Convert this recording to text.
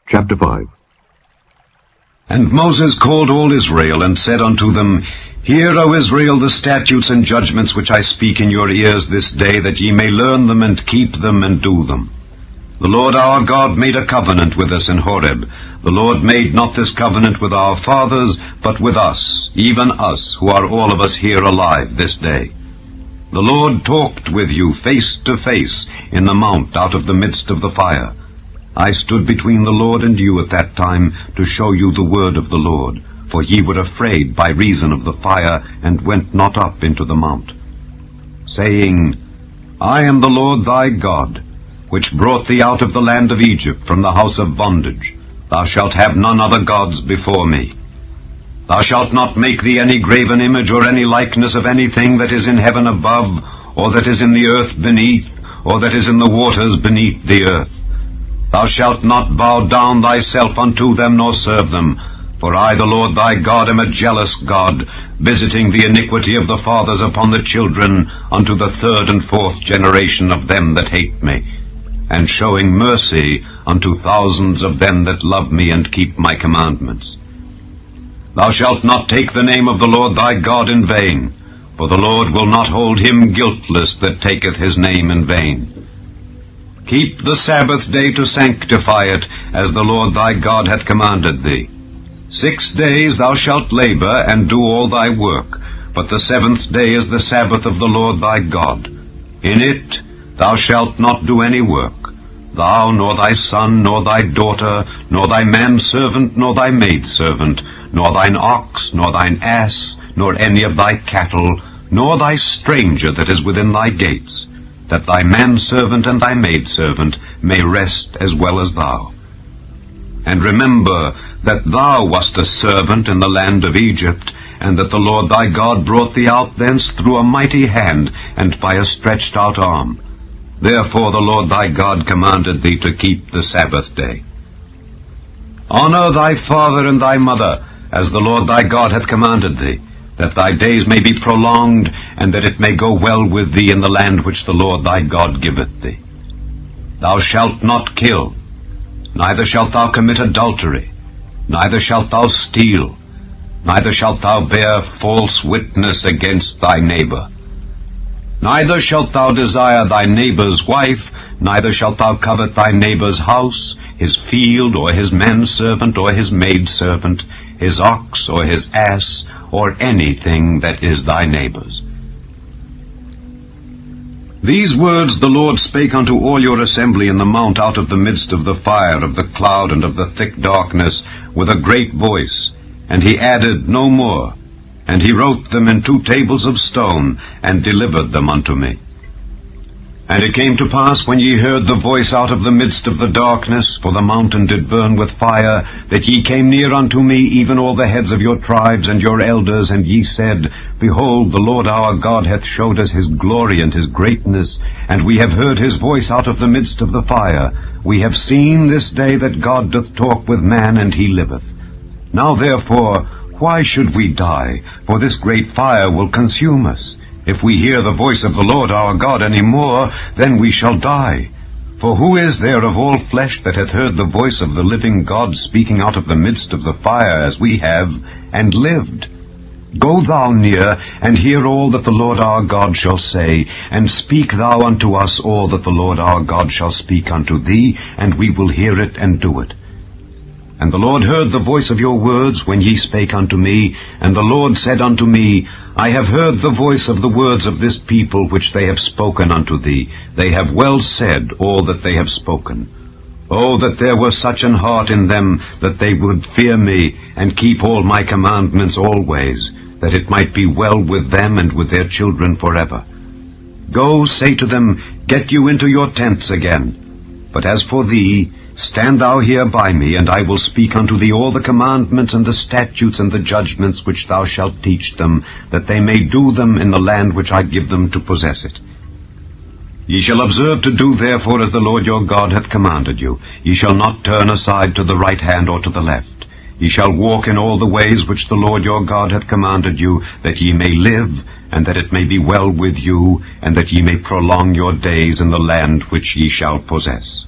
Chapter 5. And Moses called all Israel, and said unto them, Hear, O Israel, the statutes and judgments which I speak in your ears this day, that ye may learn them, and keep them, and do them. The Lord our God made a covenant with us in Horeb. The Lord made not this covenant with our fathers, but with us, even us, who are all of us here alive this day. The Lord talked with you face to face in the mount out of the midst of the fire. I stood between the Lord and you at that time to show you the word of the Lord, for ye were afraid by reason of the fire, and went not up into the mount, saying, I am the Lord thy God, which brought thee out of the land of Egypt from the house of bondage. Thou shalt have none other gods before me. Thou shalt not make thee any graven image or any likeness of anything that is in heaven above, or that is in the earth beneath, or that is in the waters beneath the earth. Thou shalt not bow down thyself unto them, nor serve them. For I, the Lord thy God, am a jealous God, visiting the iniquity of the fathers upon the children, unto the third and fourth generation of them that hate me, and showing mercy unto thousands of them that love me and keep my commandments. Thou shalt not take the name of the Lord thy God in vain, for the Lord will not hold him guiltless that taketh his name in vain. Keep the Sabbath day to sanctify it, as the Lord thy God hath commanded thee. 6 days thou shalt labor, and do all thy work, but the 7th day is the Sabbath of the Lord thy God. In it thou shalt not do any work, thou, nor thy son, nor thy daughter, nor thy manservant, nor thy maidservant, nor thine ox, nor thine ass, nor any of thy cattle, nor thy stranger that is within thy gates, that thy manservant and thy maidservant may rest as well as thou. And remember that thou wast a servant in the land of Egypt, and that the Lord thy God brought thee out thence through a mighty hand, and by a stretched out arm. Therefore the Lord thy God commanded thee to keep the Sabbath day. Honor thy father and thy mother, as the Lord thy God hath commanded thee, that thy days may be prolonged, and that it may go well with thee in the land which the Lord thy God giveth thee. Thou shalt not kill, neither shalt thou commit adultery, neither shalt thou steal, neither shalt thou bear false witness against thy neighbor. Neither shalt thou desire thy neighbor's wife, neither shalt thou covet thy neighbor's house, his field, or his manservant, or his maidservant, his ox, or his ass, or anything that is thy neighbor's. These words the Lord spake unto all your assembly in the mount out of the midst of the fire, of the cloud, and of the thick darkness, with a great voice, and he added no more. And he wrote them in 2 tables of stone, and delivered them unto me. And it came to pass, when ye heard the voice out of the midst of the darkness, for the mountain did burn with fire, that ye came near unto me, even all the heads of your tribes and your elders, and ye said, Behold, the Lord our God hath showed us his glory and his greatness, and we have heard his voice out of the midst of the fire. We have seen this day that God doth talk with man, and he liveth. Now therefore, why should we die? For this great fire will consume us. If we hear the voice of the Lord our God any more, then we shall die. For who is there of all flesh that hath heard the voice of the living God speaking out of the midst of the fire, as we have, and lived? Go thou near, and hear all that the Lord our God shall say, and speak thou unto us all that the Lord our God shall speak unto thee, and we will hear it and do it. And the Lord heard the voice of your words when ye spake unto me, and the Lord said unto me, I have heard the voice of the words of this people which they have spoken unto thee. They have well said all that they have spoken. Oh, that there were such an heart in them, that they would fear me, and keep all my commandments always, that it might be well with them and with their children forever. Go, say to them, Get you into your tents again. But as for thee, stand thou here by me, and I will speak unto thee all the commandments and the statutes and the judgments which thou shalt teach them, that they may do them in the land which I give them to possess it. Ye shall observe to do therefore as the Lord your God hath commanded you. Ye shall not turn aside to the right hand or to the left. Ye shall walk in all the ways which the Lord your God hath commanded you, that ye may live, and that it may be well with you, and that ye may prolong your days in the land which ye shall possess.